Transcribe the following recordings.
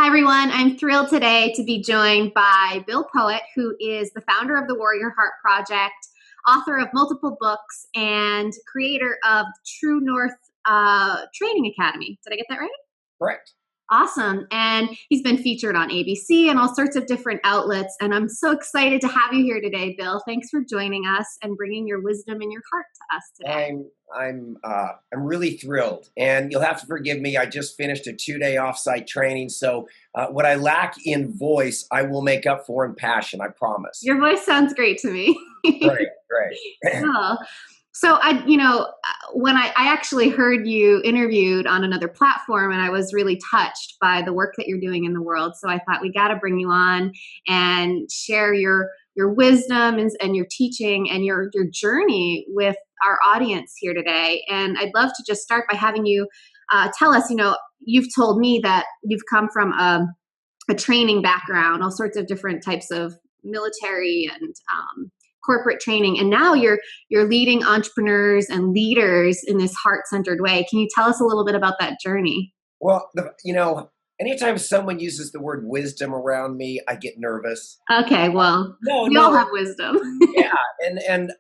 everyone. I'm thrilled today to be joined by Bill Poett, who is the founder of the Warrior Heart Project, author of multiple books, and creator of True North Training Academy. Did I get that right? Correct. Awesome. And he's been featured on ABC and all sorts of different outlets. And I'm so excited to have you here today, Bill. Thanks for joining us and bringing your wisdom and your heart to us today. I'm really thrilled, and you'll have to forgive me. I just finished a 2-day offsite training, so what I lack in voice, I will make up for in passion. I promise. Your voice sounds great to me. Great. Cool. So when I actually heard you interviewed on another platform, and I was really touched by the work that you're doing in the world. So I thought we got to bring you on and share your wisdom and your teaching and your journey with our audience here today. And I'd love to just start by having you tell us, you've told me that you've come from a training background, all sorts of different types of military and corporate training, and now you're leading entrepreneurs and leaders in this heart-centered way. Can you tell us a little bit about that journey? Well, anytime someone uses the word wisdom around me, I get nervous. Okay, well, we all have wisdom. Yeah, and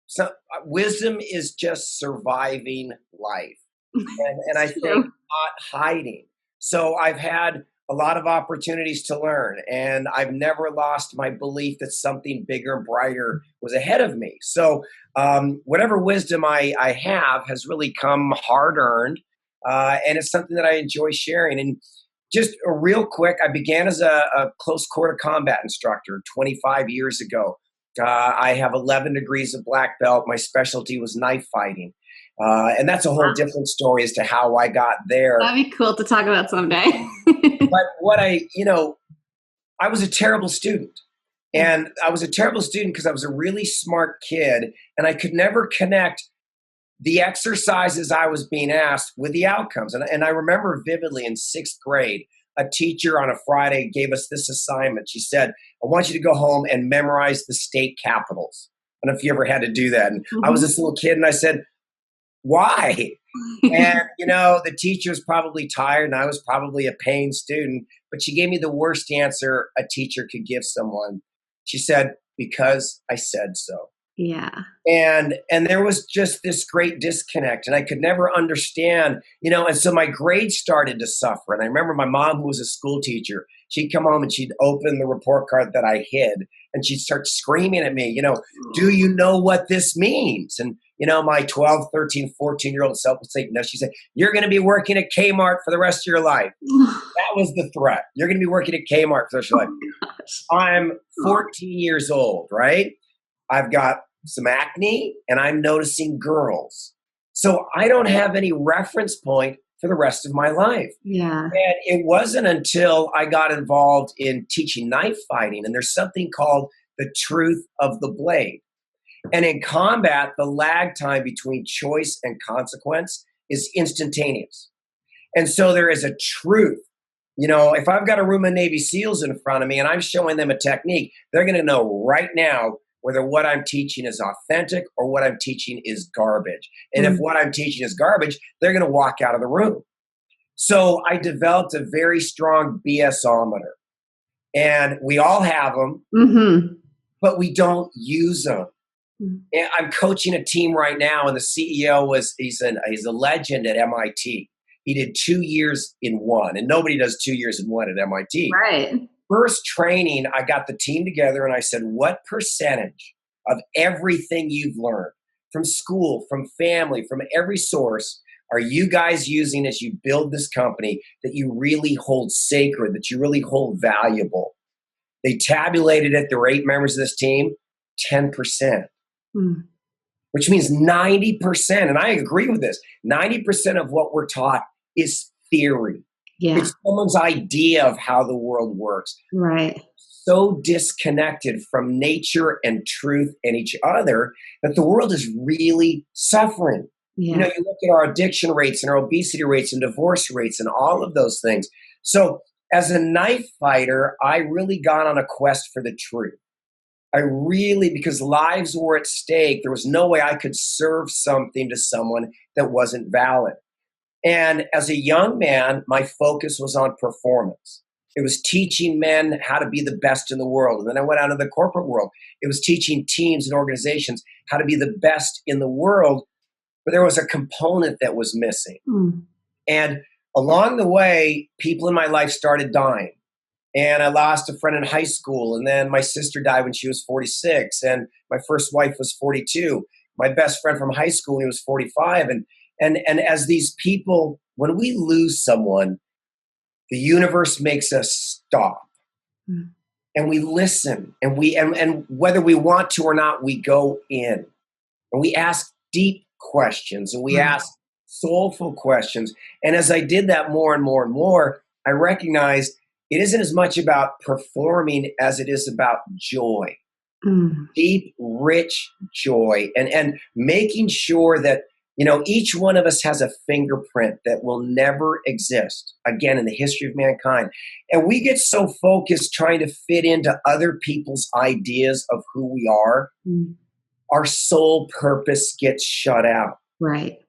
so wisdom is just surviving life, and I think not hiding. So I've had a lot of opportunities to learn, and I've never lost my belief that something bigger and brighter was ahead of me. So whatever wisdom I have has really come hard-earned, and it's something that I enjoy sharing. And just real quick, I began as a close quarter combat instructor 25 years ago. I have 11 degrees of black belt. My specialty was knife fighting. And that's a whole different story as to how I got there. That'd be cool to talk about someday. But I was a terrible student. And I was a terrible student because I was a really smart kid, and I could never connect the exercises I was being asked with the outcomes. And I remember vividly in 6th grade, a teacher on a Friday gave us this assignment. She said, I want you to go home and memorize the state capitals. I don't know if you ever had to do that. And I was this little kid, and I said, why? And, the teacher was probably tired, and I was probably a paying student, but she gave me the worst answer a teacher could give someone. She said, because I said so. Yeah. And there was just this great disconnect, and I could never understand, and so my grades started to suffer. And I remember my mom, who was a school teacher, she'd come home and she'd open the report card that I hid, and she'd start screaming at me, do you know what this means? And, my 12, 13, 14-year-old self would say, no. She said, you're going to be working at Kmart for the rest of your life. That was the threat. You're going to be working at Kmart for the rest of your life. I'm 14 years old, right? I've got some acne, and I'm noticing girls. So I don't have any reference point for the rest of my life. Yeah. And it wasn't until I got involved in teaching knife fighting, and there's something called the truth of the blade. And in combat, the lag time between choice and consequence is instantaneous. And so there is a truth. If I've got a room of Navy SEALs in front of me and I'm showing them a technique, they're going to know right now whether what I'm teaching is authentic or what I'm teaching is garbage. And if what I'm teaching is garbage, they're going to walk out of the room. So I developed a very strong BSometer. And we all have them, but we don't use them. And I'm coaching a team right now, and the CEO he's a legend at MIT. He did 2 years in one, and nobody does 2 years in one at MIT. Right. First training, I got the team together and I said, what percentage of everything you've learned from school, from family, from every source are you guys using as you build this company that you really hold sacred, that you really hold valuable? They tabulated it. There were 8 members of this team, 10%. Which means 90%, and I agree with this, 90% of what we're taught is theory. Yeah. It's someone's idea of how the world works. Right. So disconnected from nature and truth and each other that the world is really suffering. Yeah. You look at our addiction rates and our obesity rates and divorce rates and all of those things. So as a knife fighter, I really got on a quest for the truth. Because lives were at stake, there was no way I could serve something to someone that wasn't valid. And as a young man, my focus was on performance. It was teaching men how to be the best in the world. And then I went out into the corporate world. It was teaching teams and organizations how to be the best in the world. But there was a component that was missing. And along the way, people in my life started dying. And I lost a friend in high school. And then my sister died when she was 46. And my first wife was 42. My best friend from high school when he was 45. And as these people, when we lose someone, the universe makes us stop. And we listen. And whether we want to or not, we go in. And we ask deep questions. And we ask soulful questions. And as I did that more and more and more, I recognized it isn't as much about performing as it is about joy, deep, rich joy, and making sure that, each one of us has a fingerprint that will never exist again in the history of mankind. And we get so focused trying to fit into other people's ideas of who we are, our soul purpose gets shut out. Right.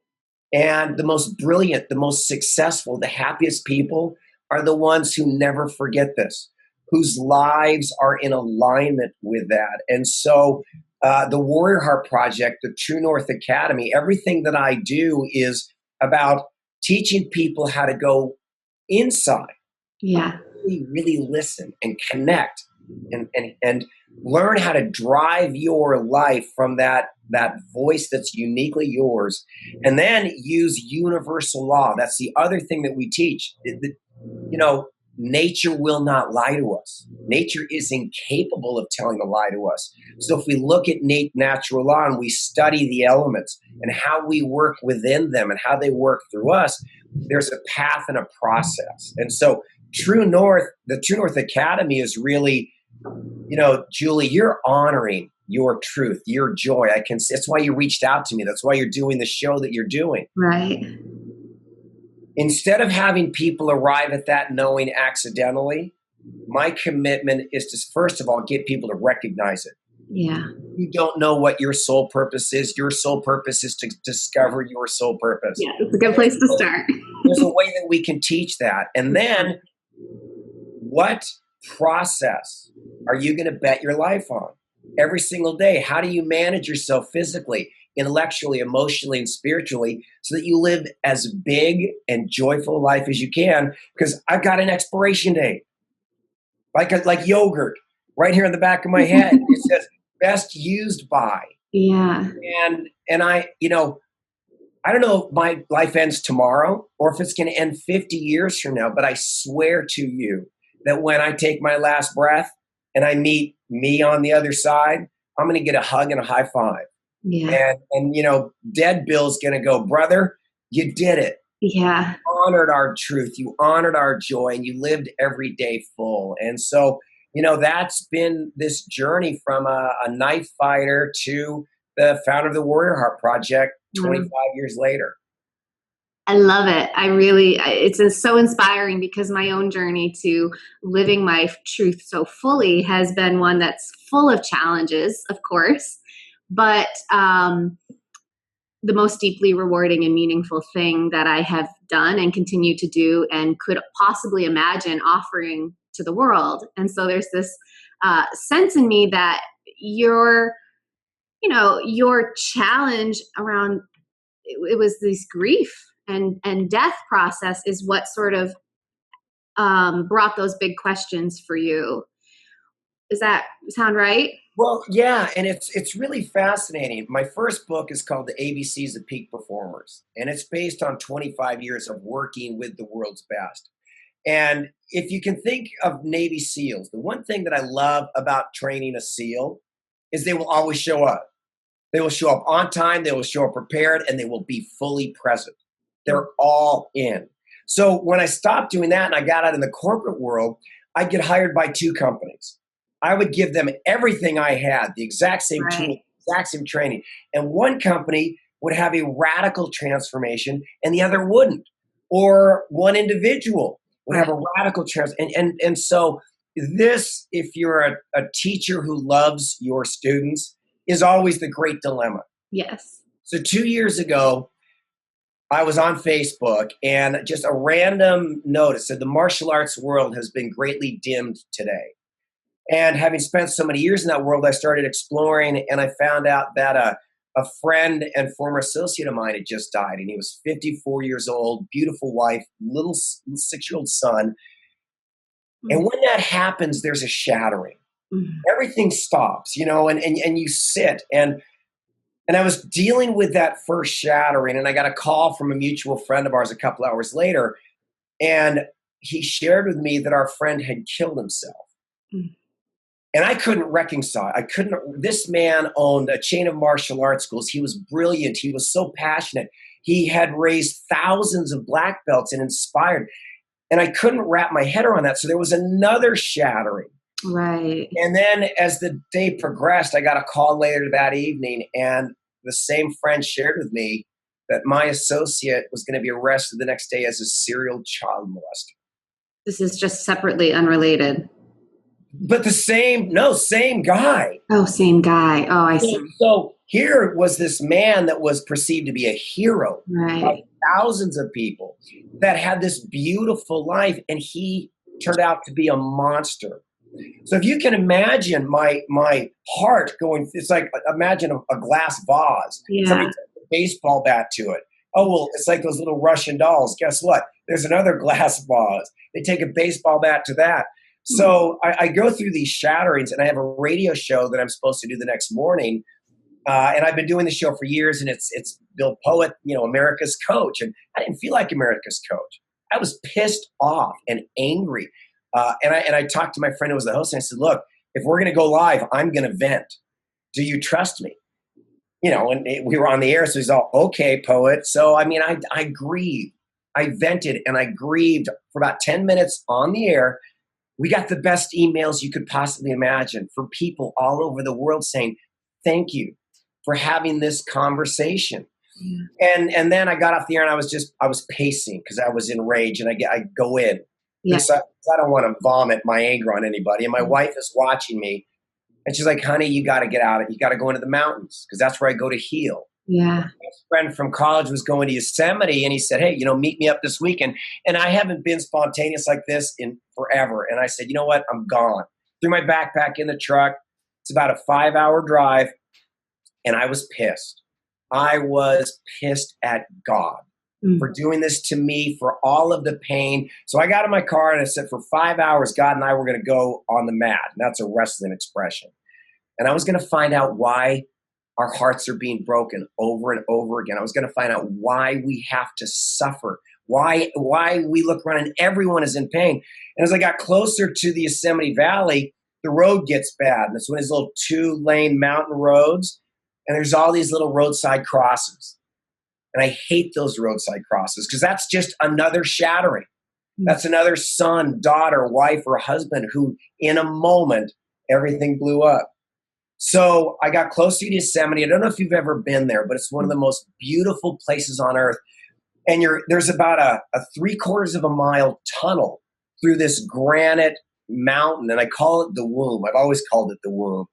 And the most brilliant, the most successful, the happiest people are the ones who never forget this, whose lives are in alignment with that. And so the Warrior Heart Project, the True North Academy, everything that I do is about teaching people how to go inside. Yeah. Really listen and connect and learn how to drive your life from that voice that's uniquely yours, and then use universal law. That's the other thing that we teach. Nature will not lie to us. Nature is incapable of telling a lie to us. So if we look at natural law and we study the elements and how we work within them and how they work through us, there's a path and a process. And so the True North Academy is really, Julie, you're honoring your truth, your joy. That's why you reached out to me. That's why you're doing the show that you're doing. Right. Instead of having people arrive at that knowing accidentally, my commitment is to, first of all, get people to recognize it. Yeah. You don't know what your soul purpose is. Your soul purpose is to discover your soul purpose. Yeah, it's a good place to start. There's a way that we can teach that. And then what process are you going to bet your life on every single day? How do you manage yourself physically, intellectually, emotionally, and spiritually so that you live as big and joyful a life as you can? Because I've got an expiration date, like yogurt right here in the back of my head. It says best used by. Yeah. And I don't know if my life ends tomorrow or if it's going to end 50 years from now, but I swear to you that when I take my last breath and I meet me on the other side, I'm going to get a hug and a high five. Yeah. And dead Bill's going to go, brother, you did it. Yeah. You honored our truth. You honored our joy, and you lived every day full. And so, that's been this journey from a knife fighter to the founder of the Warrior Heart Project 25 years later. I love it. It's so inspiring because my own journey to living my truth so fully has been one that's full of challenges, of course, but the most deeply rewarding and meaningful thing that I have done and continue to do and could possibly imagine offering to the world. And so there's this sense in me that your challenge around it was this grief and death process is what sort of brought those big questions for you. Does that sound right? Well, yeah, and it's really fascinating. My first book is called The ABCs of Peak Performers, and it's based on 25 years of working with the world's best. And if you can think of Navy SEALs, the one thing that I love about training a SEAL is they will always show up. They will show up on time, they will show up prepared, and they will be fully present. They're all in. So when I stopped doing that and I got out in the corporate world, I'd get hired by two companies. I would give them everything I had, the exact same tool, exact same training. And one company would have a radical transformation and the other wouldn't. Or one individual would have a radical transformation. And so this, if you're a teacher who loves your students, is always the great dilemma. Yes. So 2 years ago, I was on Facebook and just a random notice said the martial arts world has been greatly dimmed today. And having spent so many years in that world, I started exploring and I found out that a friend and former associate of mine had just died. And he was 54 years old, beautiful wife, little 6-year-old son. And when that happens, there's a shattering. Everything stops, and you sit. And I was dealing with that first shattering, and I got a call from a mutual friend of ours a couple hours later. And he shared with me that our friend had killed himself. And I couldn't reconcile. This man owned a chain of martial arts schools. He was brilliant. He was so passionate. He had raised thousands of black belts and inspired. And I couldn't wrap my head around that. So there was another shattering. Right. And then as the day progressed, I got a call later that evening, and the same friend shared with me that my associate was going to be arrested the next day as a serial child molester. This is just separately unrelated. But same guy. Oh, same guy. Oh, I see. So here was this man that was perceived to be a hero of thousands of people that had this beautiful life, and he turned out to be a monster. So if you can imagine my heart going, it's like, imagine a glass vase. Yeah. Somebody took a baseball bat to it. Oh, well, it's like those little Russian dolls. Guess what? There's another glass vase. They take a baseball bat to that. So I go through these shatterings, and I have a radio show that I'm supposed to do the next morning. And I've been doing the show for years, and it's Bill Poett, America's coach. And I didn't feel like America's coach. I was pissed off and angry. And I talked to my friend who was the host, and I said, look, if we're going to go live, I'm going to vent. Do you trust me? And we were on the air, so he's all, okay, Poet. So, I grieved. I vented, and I grieved for about 10 minutes on the air. We got the best emails you could possibly imagine from people all over the world saying, thank you for having this conversation. Yeah. And then I got off the air, and I was pacing because I was enraged, and I go in. Yes. I don't want to vomit my anger on anybody. And my wife is watching me, and she's like, honey, you got to get out of it. You got to go into the mountains because that's where I go to heal. Yeah. My friend from college was going to Yosemite, and he said, hey, meet me up this weekend. And I haven't been spontaneous like this in forever. And I said, you know what? I'm gone. Threw my backpack in the truck. It's about a 5-hour drive. And I was pissed. I was pissed at God for doing this to me, for all of the pain. So I got in my car, and I said, for 5 hours, God and I were going to go on the mat. And that's a wrestling expression. And I was going to find out why our hearts are being broken over and over again. I was going to find out why we have to suffer, why we look around and everyone is in pain. And as I got closer to the Yosemite Valley, the road gets bad. And it's one of these little 2-lane mountain roads. And there's all these little roadside crosses. And I hate those roadside crosses because that's just another shattering. That's another son, daughter, wife, or husband who, in a moment, everything blew up. So I got close to Yosemite. I don't know if you've ever been there, but it's one of the most beautiful places on earth. And there's about a 3/4 of a mile tunnel through this granite mountain. And I call it the womb. I've always called it the womb.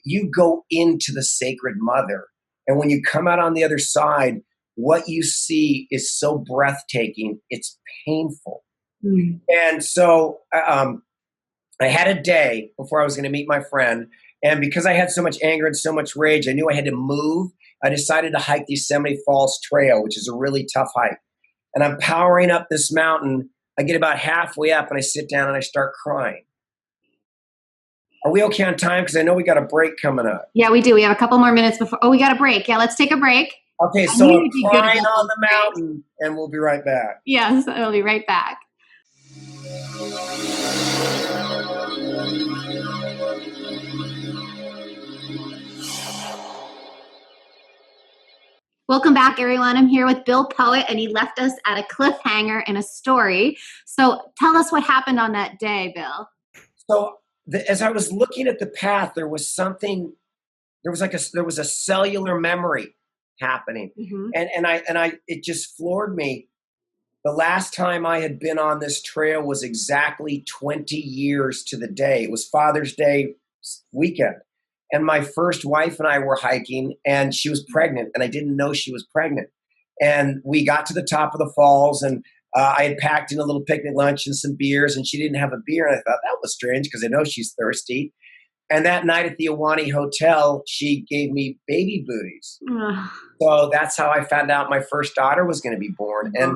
You go into the sacred mother. And when you come out on the other side, what you see is so breathtaking. It's painful. And so I had a day before I was going to meet my friend. And because I had so much anger and so much rage, I knew I had to move. I decided to hike the Yosemite Falls Trail, which is a really tough hike. And I'm powering up this mountain. I get about halfway up, and I sit down and I start crying. Are we okay on time? Because I know we got a break coming up. Yeah, we do. We have a couple more minutes before. Oh, we got a break. Yeah, let's take a break. Okay, so I'm crying on the mountain, and we'll be right back. Yes, I'll be right back. Welcome back, everyone. I'm here with Bill Poett, and he left us at a cliffhanger in a story. So tell us what happened on that day, Bill. So as I was looking at the path, there was a cellular memory happening. And it just floored me. The last time I had been on this trail was exactly 20 years to the day. It was Father's Day weekend. And my first wife and I were hiking, and she was pregnant, and I didn't know she was pregnant. And we got to the top of the falls, and I had packed in a little picnic lunch and some beers, and she didn't have a beer. And I thought that was strange because I know she's thirsty. And that night at the Awani Hotel, she gave me baby booties. So that's how I found out my first daughter was going to be born. And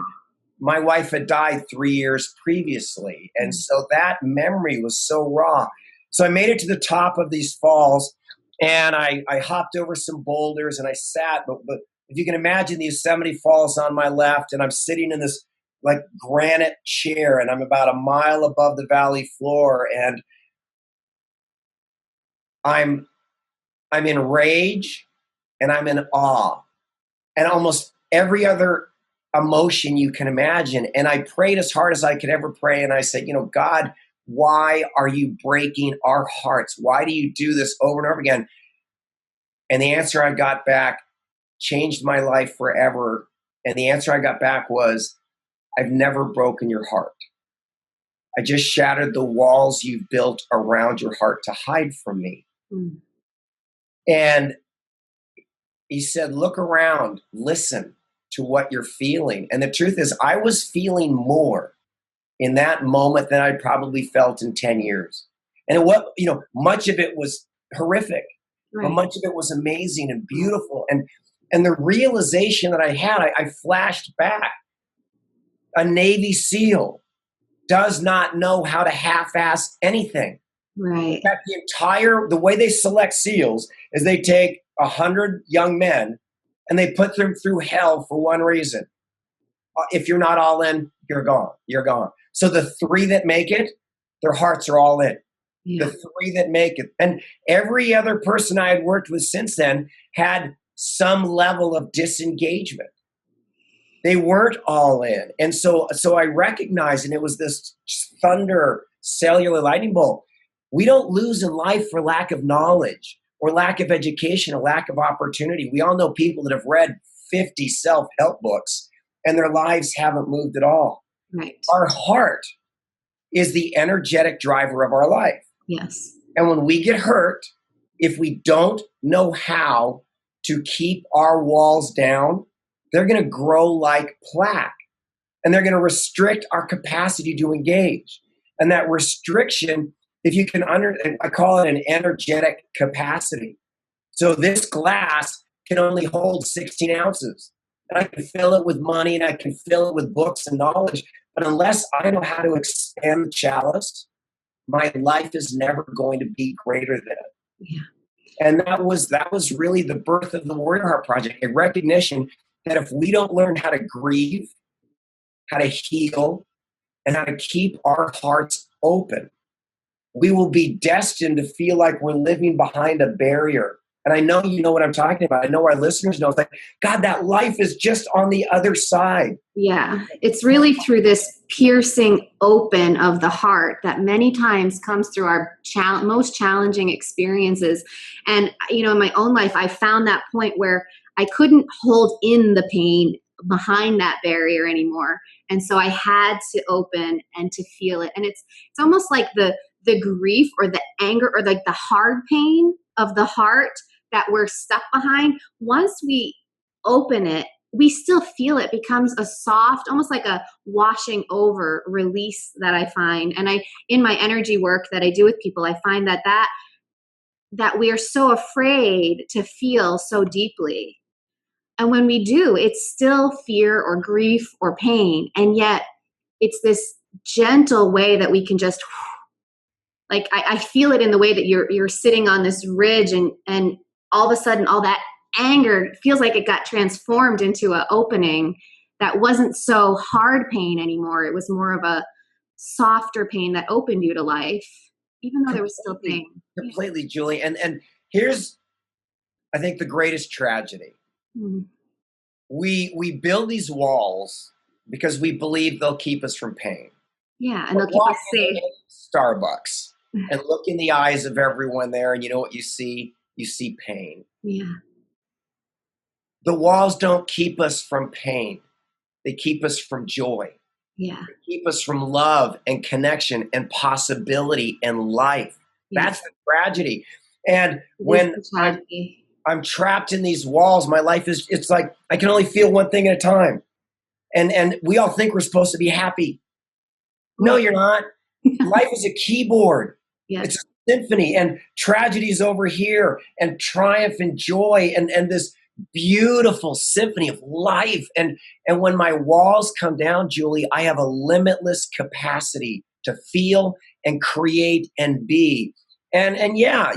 my wife had died 3 years previously. And so that memory was so raw. So I made it to the top of these falls, and I hopped over some boulders, and I sat. But if you can imagine the Yosemite Falls on my left, and I'm sitting in this like granite chair, and I'm about a mile above the valley floor, and I'm in rage, and I'm in awe, and almost every other emotion you can imagine. And I prayed as hard as I could ever pray. And I said, God, why are you breaking our hearts? Why do you do this over and over again? And the answer I got back changed my life forever. And the answer I got back was, I've never broken your heart. I just shattered the walls you've built around your heart to hide from me. And he said, look around, listen to what you're feeling. And the truth is, I was feeling more in that moment than I probably felt in 10 years. And much of it was horrific, but much of it was amazing and beautiful. And the realization that I had, I flashed back. A Navy SEAL does not know how to half-ass anything. Right. In fact, the way they select SEALs is they take 100 young men and they put them through hell for one reason. If you're not all in, you're gone. You're gone. So the 3 that make it, their hearts are all in. Yeah. The 3 that make it. And every other person I had worked with since then had some level of disengagement. They weren't all in. And so I recognized, and it was this thunder cellular lightning bolt. We don't lose in life for lack of knowledge or lack of education or lack of opportunity. We all know people that have read 50 self-help books and their lives haven't moved at all. Right. Our heart is the energetic driver of our life. Yes. And when we get hurt, if we don't know how to keep our walls down, they're going to grow like plaque, and they're going to restrict our capacity to engage. And that restriction, if you can I call it an energetic capacity. So this glass can only hold 16 ounces. And I can fill it with money, and I can fill it with books and knowledge. But unless I know how to expand the chalice, my life is never going to be greater than it. Yeah. And that was really the birth of the Warrior Heart Project, a recognition that if we don't learn how to grieve, how to heal, and how to keep our hearts open, we will be destined to feel like we're living behind a barrier. And I know you know what I'm talking about. I know our listeners know. It's like, God, that life is just on the other side. Yeah. It's really through this piercing open of the heart that many times comes through our most challenging experiences. And, in my own life, I found that point where I couldn't hold in the pain behind that barrier anymore. And so I had to open and to feel it. And it's almost like the grief or the anger or like the hard pain of the heart that we're stuck behind. Once we open it, we still feel it becomes a soft, almost like a washing over release that I find. And in my energy work that I do with people, I find that we are so afraid to feel so deeply. And when we do, it's still fear or grief or pain. And yet it's this gentle way that we can just, like, I feel it in the way that you're sitting on this ridge, and all of a sudden all that anger feels like it got transformed into an opening that wasn't so hard pain anymore. It was more of a softer pain that opened you to life, even though there was still pain. Completely, Julie. And here's, I think, the greatest tragedy. Mm-hmm. We build these walls because we believe they'll keep us from pain. Yeah, and they'll keep us safe. Starbucks and look in the eyes of everyone there, and you know what you see? You see pain. Yeah. The walls don't keep us from pain. They keep us from joy. Yeah. They keep us from love and connection and possibility and life. Yeah. That's the tragedy. And when I'm trapped in these walls. My life is, it's like I can only feel one thing at a time. And we all think we're supposed to be happy. No, Right. you're not. Life is a keyboard. Yes. It's a symphony, and tragedy's over here, and triumph and joy, and this beautiful symphony of life. And when my walls come down, Julie, I have a limitless capacity to feel and create and be. And yeah,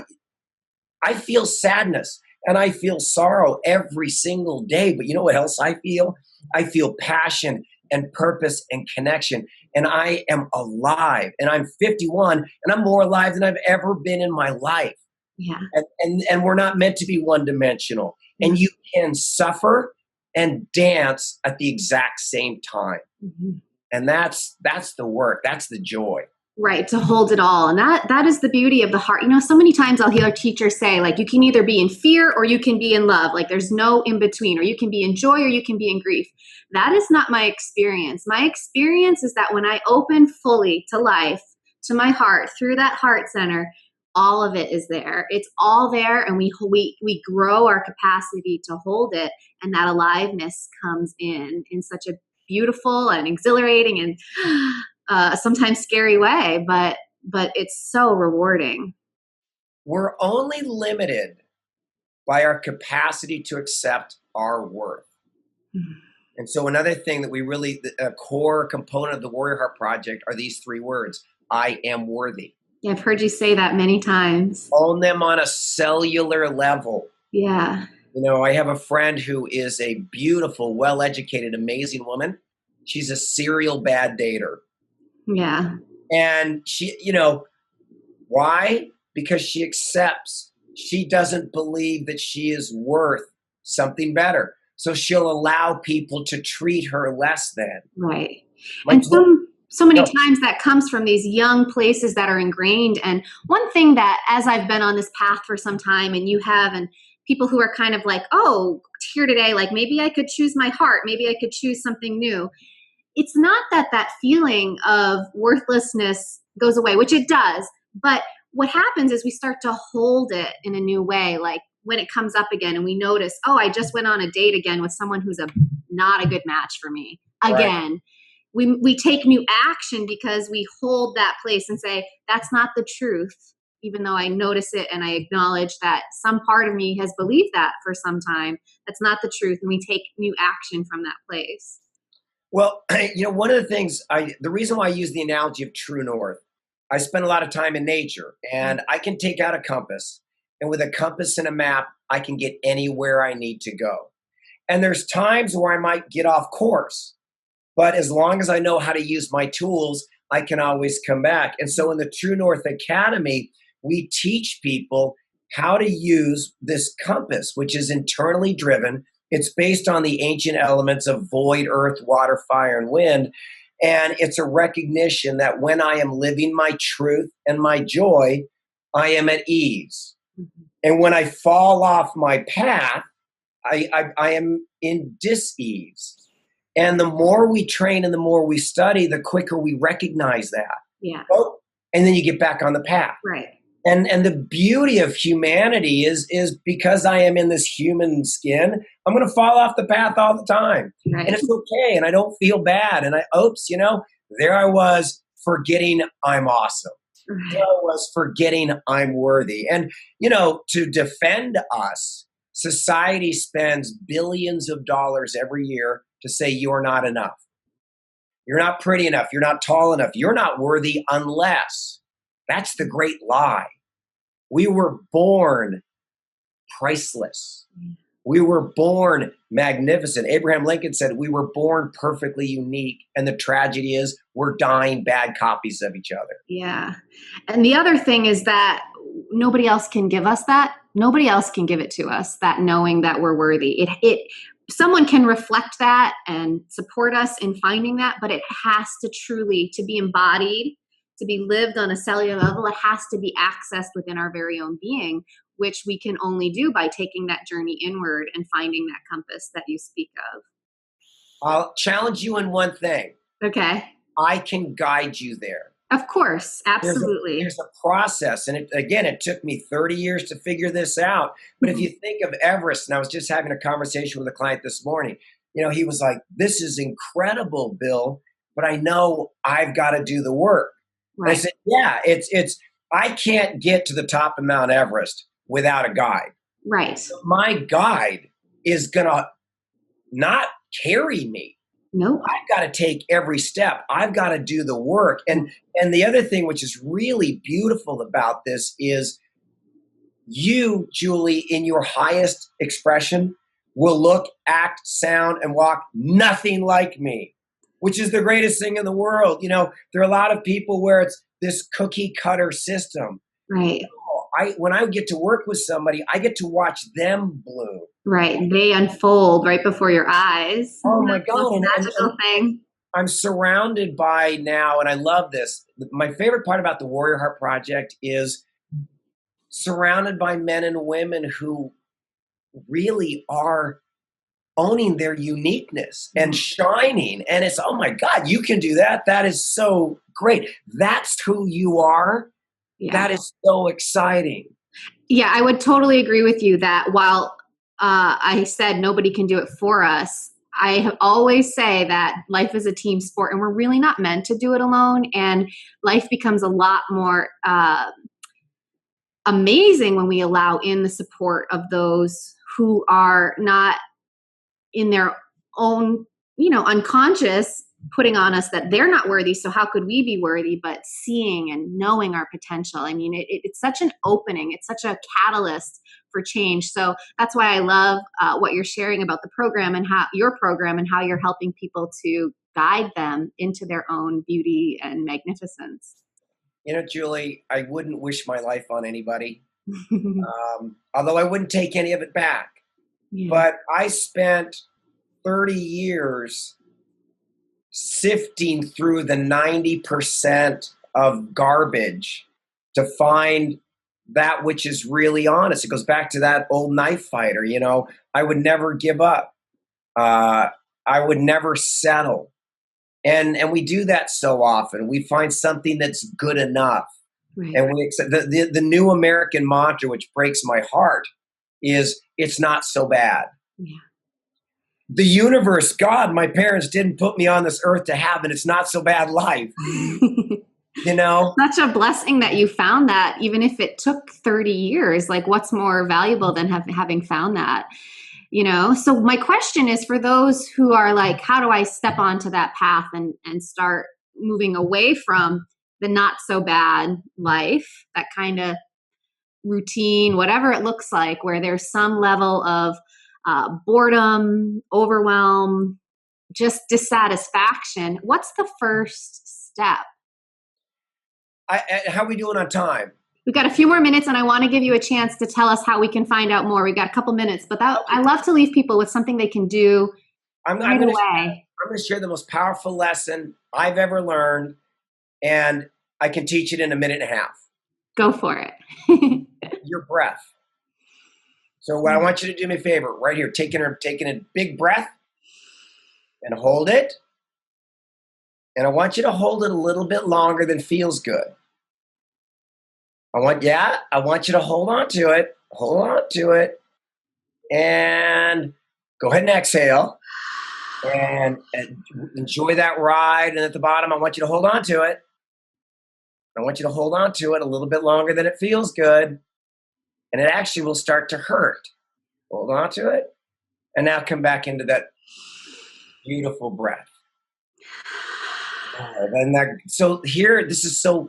I feel sadness and I feel sorrow every single day. But you know what else I feel? I feel passion and purpose and connection. And I am alive. And I'm 51 and I'm more alive than I've ever been in my life. Yeah. And we're not meant to be one dimensional. And you can suffer and dance at the exact same time. Mm-hmm. And that's the work. That's the joy. Right, to hold it all. And that is the beauty of the heart. You know, so many times I'll hear teachers say, like, you can either be in fear or you can be in love. Like, there's no in between, or you can be in joy or you can be in grief. That is not my experience. My experience is that when I open fully to life, to my heart, through that heart center, all of it is there. It's all there, and we grow our capacity to hold it, and that aliveness comes in such a beautiful and exhilarating and sometimes scary way, but it's so rewarding. We're only limited by our capacity to accept our worth. And so another thing that we really, a core component of the Warrior Heart Project are these three words: I am worthy. Yeah, I've heard you say that many times. Own them on a cellular level. Yeah. You know, I have a friend who is a beautiful, well-educated, amazing woman. She's a serial bad dater. Yeah. And she, you know, why? Because she accepts. She doesn't believe that she is worth something better. So she'll allow people to treat her less than. Right. Like, And so many no, times that comes from these young places that are ingrained. And one thing that, as I've been on this path for some time, and you have, and people who are kind of like, oh, here today, like maybe I could choose my heart, maybe I could choose something new. It's not that that feeling of worthlessness goes away, which it does. But what happens is we start to hold it in a new way. Like when it comes up again and we notice, oh, I just went on a date again with someone who's not a good match for me right. again. We take new action because we hold that place and say, that's not the truth, even though I notice it and I acknowledge that some part of me has believed that for some time. That's not the truth. And we take new action from that place. Well, you know, one of the things the reason why I use the analogy of true north, I spend a lot of time in nature and I can take out a compass, and with a compass and a map, I can get anywhere I need to go. And there's times where I might get off course, but as long as I know how to use my tools, I can always come back. And so in the True North Academy, we teach people how to use this compass, which is internally driven. It's based on the ancient elements of void, earth, water, fire, and wind. And it's a recognition that when I am living my truth and my joy, I am at ease. Mm-hmm. And when I fall off my path, I am in dis-ease. And the more we train and the more we study, the quicker we recognize that. Yeah. Oh, and then you get back on the path. Right. And the beauty of humanity is because I am in this human skin, I'm going to fall off the path all the time. Right. And it's okay. And I don't feel bad. And you know, there I was forgetting I'm awesome. Right. There I was forgetting I'm worthy. And, you know, to defend us, society spends billions of dollars every year to say you're not enough. You're not pretty enough. You're not tall enough. You're not worthy unless. That's the great lie. We were born priceless. We were born magnificent. Abraham Lincoln said we were born perfectly unique. And the tragedy is we're dying bad copies of each other. Yeah. And the other thing is that nobody else can give us that. Nobody else can give it to us, that knowing that we're worthy. Someone can reflect that and support us in finding that, but it has to truly, to be embodied, to be lived on a cellular level, it has to be accessed within our very own being, which we can only do by taking that journey inward and finding that compass that you speak of. I'll challenge you in one thing. Okay. I can guide you there. Of course, absolutely. There's a process. And it took me 30 years to figure this out. But if Mhm. you think of Everest, and I was just having a conversation with a client this morning, he was like, this is incredible, Bill, but I know I've got to do the work. And I Right, said, yeah, I can't get to the top of Mount Everest without a guide. right. My guide is going to not carry me. Nope. I've got to take every step. I've got to do the work. And the other thing which is really beautiful about this is you, Julie, in your highest expression, will look, act, sound, and walk nothing like me, which is the greatest thing in the world. There are a lot of people where it's this cookie cutter system. Right, When I get to work with somebody, I get to watch them bloom. right. They unfold right before your eyes. Oh my That's the most God. And magical thing. I'm surrounded by now, and I love this. My favorite part about the Warrior Heart Project is surrounded by men and women who really are owning their uniqueness and shining. And it's, oh my God, you can do that. That is so great. That's who you are. Yeah. That is so exciting. Yeah, I would totally agree with you that while I said nobody can do it for us, I have always say that life is a team sport and we're really not meant to do it alone. And life becomes a lot more amazing when we allow in the support of those who are not in their own, unconscious putting on us that they're not worthy. So how could we be worthy? But seeing and knowing our potential. I mean, it's such an opening. It's such a catalyst for change. So that's why I love what you're sharing about the program and how your program and how you're helping people to guide them into their own beauty and magnificence. Julie, I wouldn't wish my life on anybody, although I wouldn't take any of it back. Yeah. But I spent 30 years sifting through the 90% of garbage to find that which is really honest. It goes back to that old knife fighter. I would never give up. I would never settle. And we do that so often. We find something that's good enough. Right. And we accept the new American mantra, which breaks my heart, is it's not so bad. Yeah. The universe, God, my parents didn't put me on this earth to have an it's not so bad life. Such a blessing that you found that, even if it took 30 years. Like, what's more valuable than having found that? So my question is for those who are like, how do I step onto that path and start moving away from the not so bad life, that kind of routine, whatever it looks like, where there's some level of boredom, overwhelm, just dissatisfaction. What's the first step? How are we doing on time? We've got a few more minutes, and I want to give you a chance to tell us how we can find out more. We've got a couple minutes, but I love to leave people with something they can do I'm right going away. to share the most powerful lesson I've ever learned, and I can teach it in a minute and a half. Go for it. Your breath. So what I want you to do me a favor, right here, taking a big breath and hold it. And I want you to hold it a little bit longer than feels good. I want you to hold on to it, and go ahead and exhale, and enjoy that ride. And at the bottom, I want you to hold on to it. I want you to hold on to it a little bit longer than it feels good, and it actually will start to hurt. Hold on to it, and now come back into that beautiful breath.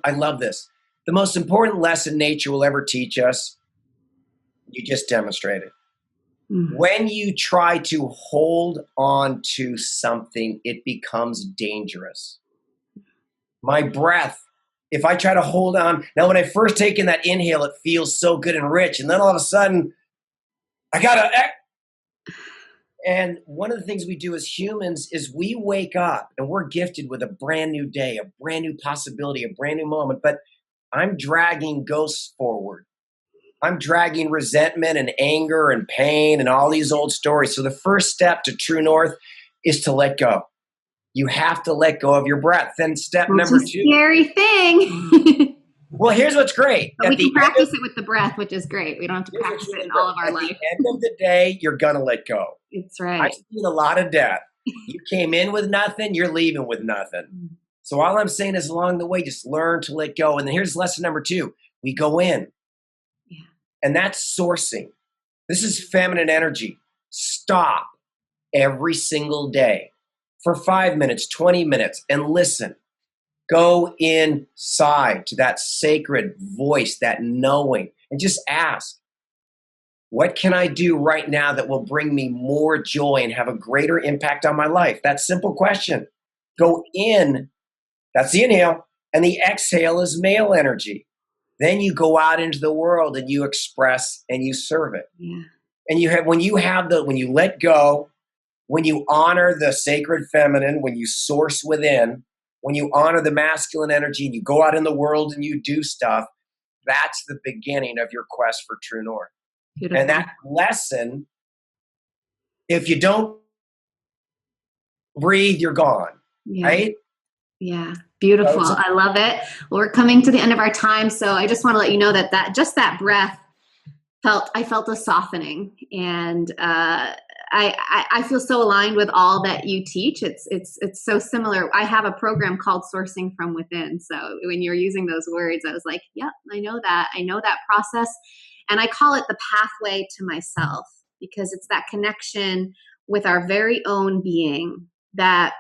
I love this. The most important lesson nature will ever teach us, you just demonstrated. Mm-hmm. When you try to hold on to something, it becomes dangerous. My breath, if I try to hold on, now when I first take in that inhale, it feels so good and rich. And then all of a sudden, and one of the things we do as humans is we wake up and we're gifted with a brand new day, a brand new possibility, a brand new moment. But I'm dragging ghosts forward. I'm dragging resentment and anger and pain and all these old stories. So the first step to true north is to let go. you have to let go of your breath. Then step Which number is two. a scary thing. Well, here's what's great. But we can practice it with the breath, which is great. We don't have to practice it in all of our life. At the end of the day, you're going to let go. It's right. I've seen a lot of death. You came in with nothing, you're leaving with nothing. So all I'm saying is along the way, just learn to let go. And then here's lesson number two. We go in. Yeah. And that's sourcing. This is feminine energy. Stop every single day for 5 minutes, 20 minutes, and listen. Go inside to that sacred voice, that knowing, and just ask, what can I do right now that will bring me more joy and have a greater impact on my life? That simple question. Go in, that's the inhale, and the exhale is male energy. Then you go out into the world and you express and you serve it. Yeah. And when you let go, when you honor the sacred feminine, when you source within, when you honor the masculine energy and you go out in the world and you do stuff, that's the beginning of your quest for true north. Beautiful. And that lesson, if you don't breathe, you're gone, right? Yeah, beautiful. I love it. Well, we're coming to the end of our time, so I just want to let you know that that breath I felt a softening, and I feel so aligned with all that you teach. It's so similar. I have a program called Sourcing from Within. So when you're using those words, I was like, yep, I know that process. And I call it the pathway to myself, because it's that connection with our very own being that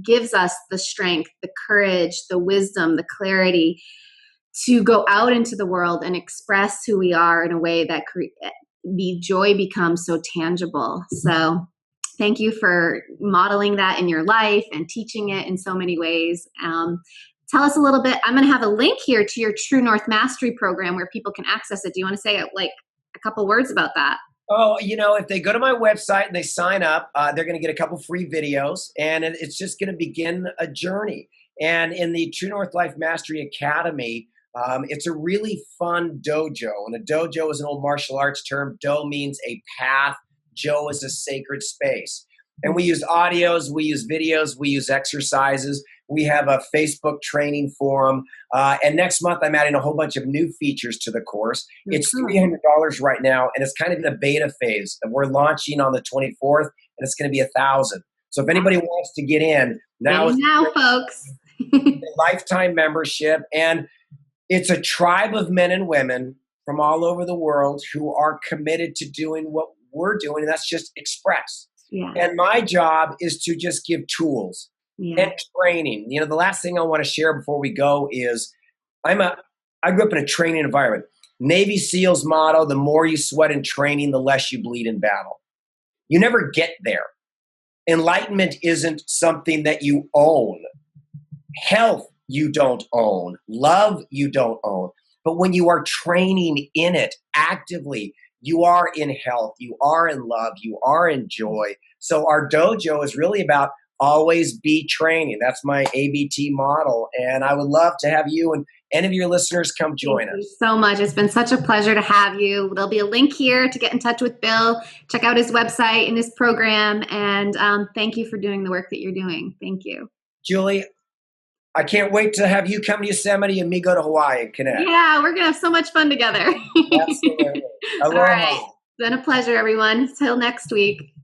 gives us the strength, the courage, the wisdom, the clarity to go out into the world and express who we are in a way that the joy becomes so tangible. So thank you for modeling that in your life and teaching it in so many ways. Tell us a little bit. I'm going to have a link here to your True North Mastery program where people can access it. Do you want to say like a couple words about that? Oh, if they go to my website and they sign up, they're going to get a couple free videos, and it's just going to begin a journey. And in the True North Life Mastery Academy, it's a really fun dojo. And a dojo is an old martial arts term. Do means a path. Jo is a sacred space. And we use audios, we use videos, we use exercises. We have a Facebook training forum. And next month, I'm adding a whole bunch of new features to the course. It's $300 right now, and it's kind of in the beta phase. And we're launching on the 24th, and it's going to be $1,000. So if anybody wants to get in, now folks. Lifetime membership. And it's a tribe of men and women from all over the world who are committed to doing what we're doing, and that's just express. Yeah. And my job is to just give tools and training. The last thing I want to share before we go is I grew up in a training environment. Navy SEALs motto, the more you sweat in training, the less you bleed in battle. You never get there. Enlightenment isn't something that you own. Health, you don't own. Love, you don't own. But when you are training in it actively, you are in health, you are in love, you are in joy. So our dojo is really about always be training. That's my ABT model. And I would love to have you and any of your listeners come join us. Thank you so much. It's been such a pleasure to have you. There'll be a link here to get in touch with Bill. Check out his website and his program. And thank you for doing the work that you're doing. Thank you. Julie, I can't wait to have you come to Yosemite and me go to Hawaii and connect. Yeah, we're going to have so much fun together. Absolutely. All right. It's been a pleasure, everyone. Till next week.